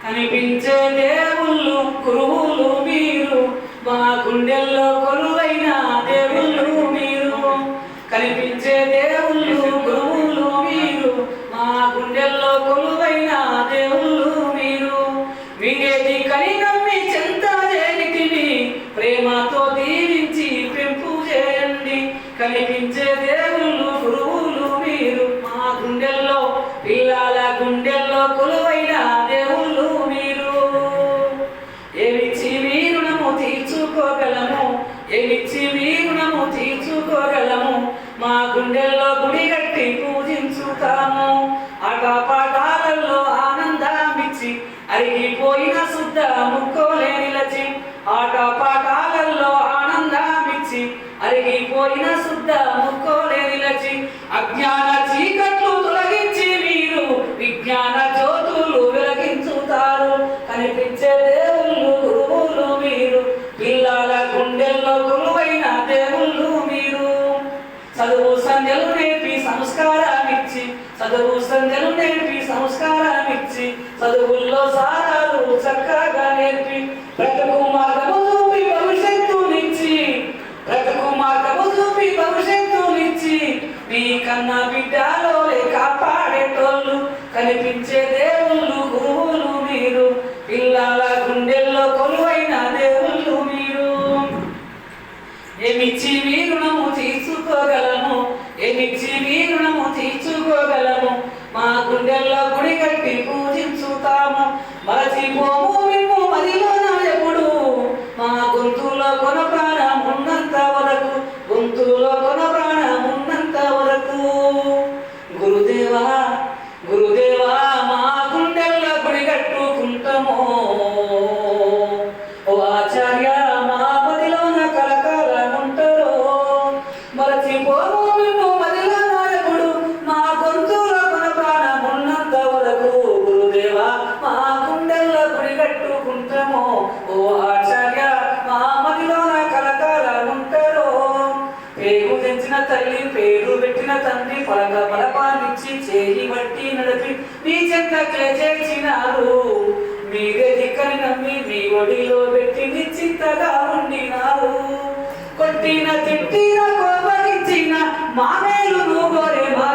కనిపించే దేవుళ్ళు గురువులు మీరు, మా గుండెల్లో కొలువైన దేవుళ్ళు మీరు. కనిపించే దేవుళ్ళు గురువులు మీరు, మా గుండెల్లో కొలువైన దేవుళ్ళు మీరు. మీరేది కని నమ్మి చెంత చేరితివి, ప్రేమతో దీవించి పెంపు చేయండి. కనిపించే దేవుళ్ళు గురువులు మీరు, మా గుండెల్లో పిల్లల గుండెల్లో కొలువైన దేవుళ్ళు మీరు. ఏమిచ్చి మీ రుణము తీర్చుకోగలము, ఏమిచ్చి మీ రుణము తీర్చుకోగలము. మా గుండెల్లో గుడి కట్టి పూజించుతాము. ఆటపాటాలలో ఆనందమిచ్చి అరిగిపోయిన శుద్ధ ముక్కోలే నిలచి. ఆటపాటాలలో ఆనందమిచ్చి అరిగిపోయిన శుద్ధ ముక్కోలే నిలచి. అజ్ఞాన చీకట్లు తొలగించి మీరు విజ్ఞాన జ్యోతులు వెలిగించుతారు. కనిపించే దేవుళ్ళు గురువులు మీరు, పిల్లల గుండెల్లో కొలువైన దేవుళ్ళు మీరు. చదువు సంధ్యలు నేర్పి సంస్కారమిచ్చి, చదువు సంధ్యలు నేర్పి సంస్కారమిచ్చి, చదువుల్లో సారాలు చక్కగా నేర్పి బ్రతుకు మార్గము చూపి భవిష్యత్తునిచ్చి, బ్రతుకు మార్గము చూపి భవిష్యత్తునిచ్చి, మీ కన్నా బిడ్డలో కాపాడేటోళ్ళు. కనిపించే దేవుళ్ళు గురువులు మీరు, పిల్లల గుండెల్లో కొలువైన దేవుళ్ళు మీరు. ఏమిచ్చి మీ రుణము తీర్చుకోగలము, ఏమిచ్చి మీ రుణము తీర్చుకోగలము. మా గుండెల్లో గుడి కట్టి పూజించుతాము. మరచిపోము మేము మదిలోన ఎప్పుడు, మా గొంతులో కొన ప్రాణం ఉన్నంత వరకు, గొంతులో కొన ప్రాణం ఉన్నంత వరకు. గురుదేవా గురుదేవా మా గుండెల్లో గుడి కట్టుకుంటాము. ఓ ఆచార్య మా మదిలోన కలకాలం ఉంటారు. మరచిపోము మేము మదిలోన ఎప్పుడు, మా గొంతులో కొన ప్రాణం ఉన్నంత వరకు. గురుదేవా మా గుండెల్లో గుడి కట్టుకుంటాము. ఓ ఆచార్య మా మదిలోన కలకాలం ఉంటారు. పేరు తెంచిన తల్లి పేరు పెట్టిన తండ్రి పలక బలపాన్నిచ్చి చేయి బట్టి నడిపి మీ చెంతకే చేర్చినారు. మీరే దిక్కని నమ్మి మీ ఒడిలో పెట్టి నిశ్చింతగా ఉండినారు. కొట్టిన తిట్టిన కోపగించిన మా మేలు కోరే మా